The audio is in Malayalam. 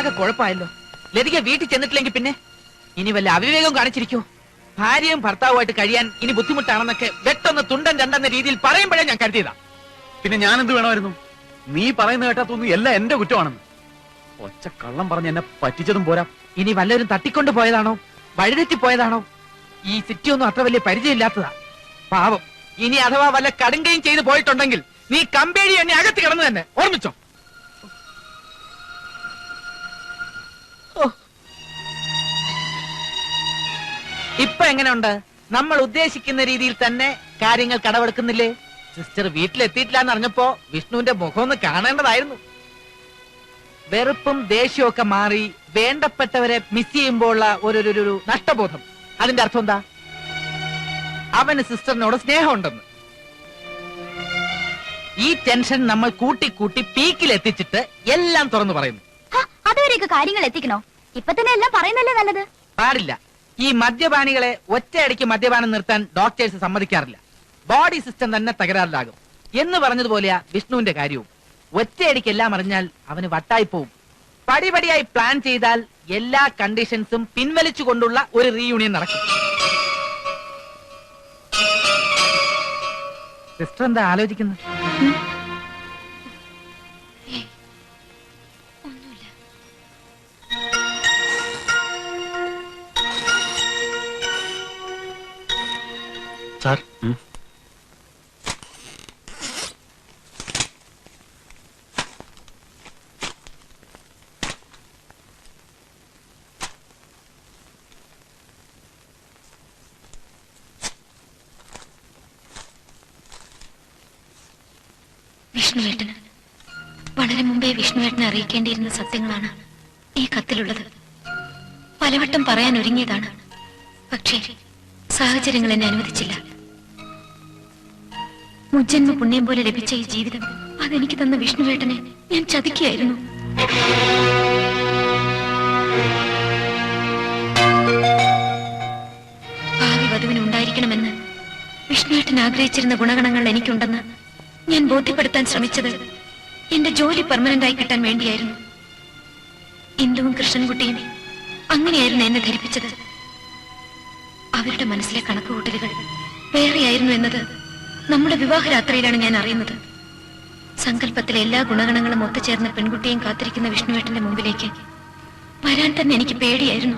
ആകെ കുഴപ്പമായല്ലോ. ലതിക വീട്ടിൽ ചെന്നിട്ടില്ലെങ്കിൽ പിന്നെ ഇനി വല്ല അവിവേകം കാണിച്ചിരിക്കോ? ഭാര്യയും ഭർത്താവുമായിട്ട് കഴിയാൻ ഇനി ബുദ്ധിമുട്ടാണെന്നൊക്കെ വെട്ടൊന്ന് തുണ്ടൻ രണ്ടെന്ന രീതിയിൽ പറയുമ്പോഴേ ഞാൻ കരുതിയതാ. പിന്നെ ഞാൻ എന്ത് വേണമായിരുന്നു? നീ പറയുന്ന കേട്ടാ തോന്നുന്നു എല്ലാം എന്റെ കുറ്റമാണെന്ന്. ഒച്ച കള്ളം പറഞ്ഞ് എന്നെ പറ്റിച്ചതും പോരാ. ഇനി വല്ലവരും തട്ടിക്കൊണ്ട് പോയതാണോ, വഴിതെറ്റി പോയതാണോ? ഈ സിറ്റി ഒന്നും അത്ര വലിയ പരിചയമില്ലാത്തതാ. പാവം, ഇനി അഥവാ വല്ല കടുങ്കയും ചെയ്ത് പോയിട്ടുണ്ടെങ്കിൽ നീ കമ്പേഴി എന്നെ അകത്ത് കിടന്നു തന്നെ ഓർമ്മിച്ചോ. ഇപ്പൊ എങ്ങനെയുണ്ട്? നമ്മൾ ഉദ്ദേശിക്കുന്ന രീതിയിൽ തന്നെ കാര്യങ്ങൾ കടവെടുക്കുന്നില്ലേ? സിസ്റ്റർ വീട്ടിലെത്തിയിട്ടില്ല എന്ന് അറിഞ്ഞപ്പോ വിഷ്ണുവിന്റെ മുഖം ഒന്ന് കാണേണ്ടതായിരുന്നു. വെറുപ്പും ദേഷ്യവും ഒക്കെ മാറി വേണ്ടപ്പെട്ടവരെ മിസ് ചെയ്യുമ്പോൾ ഒരു നഷ്ടബോധം. അതിന്റെ അർത്ഥം എന്താ? അവന് സിസ്റ്ററിനോട് സ്നേഹമുണ്ടെന്ന്. ഈ ടെൻഷൻ നമ്മൾ കൂട്ടി കൂട്ടി പീക്കിൽ എത്തിച്ചിട്ട് എല്ലാം തുറന്നു പറയുന്നു. അതുവരെയൊക്കെ കാര്യങ്ങൾ എത്തിക്കണോ? ഇപ്പൊ തന്നെ എല്ലാം പറയുന്നല്ലേ നല്ലത്. പാടില്ല. ഈ മദ്യപാനികളെ ഒറ്റയടിക്ക് മദ്യപാനം നിർത്താൻ ഡോക്ടേഴ്സ് സമ്മതിക്കാറില്ല. ബോഡി സിസ്റ്റം തന്നെ തകരാറിലാകും എന്ന് പറഞ്ഞതുപോലെയാ വിഷ്ണുവിന്റെ കാര്യവും. ഒറ്റയടിക്ക് എല്ലാം അറിഞ്ഞാൽ അവന് വട്ടായി പോവും. പടിപടിയായി പ്ലാൻ ചെയ്താൽ എല്ലാ കണ്ടീഷൻസും പിൻവലിച്ചുകൊണ്ടുള്ള ഒരു റീയൂണിയൻ നടക്കും. സിസ്റ്റർ എന്താ ആലോചിക്കുന്നത്? സാർ, വിഷ്ണുവേട്ടന് വളരെ മുമ്പേ വിഷ്ണുവേട്ടനെ അറിയിക്കേണ്ടിയിരുന്ന സത്യങ്ങളാണ് ഈ കത്തിലുള്ളത്. പലവട്ടം പറയാൻ ഒരുങ്ങിയതാണ്, പക്ഷേ സാഹചര്യങ്ങൾ എന്നെ അനുവദിച്ചില്ല. മുജ്ജന്മ പുണ്യം പോലെ ലഭിച്ച ഈ ജീവിതം അതെനിക്ക് തന്ന വിഷ്ണുവേട്ടനെ ഞാൻ ചതിക്കുകയായിരുന്നു. ഭാവി വധുവിന് ഉണ്ടായിരിക്കണമെന്ന് വിഷ്ണുവേട്ടൻ ആഗ്രഹിച്ചിരുന്ന ഗുണഗണങ്ങൾ എനിക്കുണ്ടെന്ന് ഞാൻ ബോധ്യപ്പെടുത്താൻ ശ്രമിച്ചത് എന്റെ ജോലി പെർമനന്റ് ആയി കിട്ടാൻ വേണ്ടിയായിരുന്നു. ഇന്ദുവും കൃഷ്ണൻകുട്ടിയും അങ്ങനെയായിരുന്നു എന്നെ ധരിപ്പിച്ചത്. അവരുടെ മനസ്സിലെ കണക്കുകൂട്ടലുകൾ വേറെയായിരുന്നു എന്നത് നമ്മുടെ വിവാഹരാത്രിയിലാണ് ഞാൻ അറിയുന്നത്. സങ്കല്പത്തിലെ എല്ലാ ഗുണഗണങ്ങളും ഒത്തുചേർന്ന പെൺകുട്ടിയും കാത്തിരിക്കുന്ന വിഷ്ണുവേട്ടന്റെ മുമ്പിലേക്ക് വരാൻ തന്നെ എനിക്ക് പേടിയായിരുന്നു.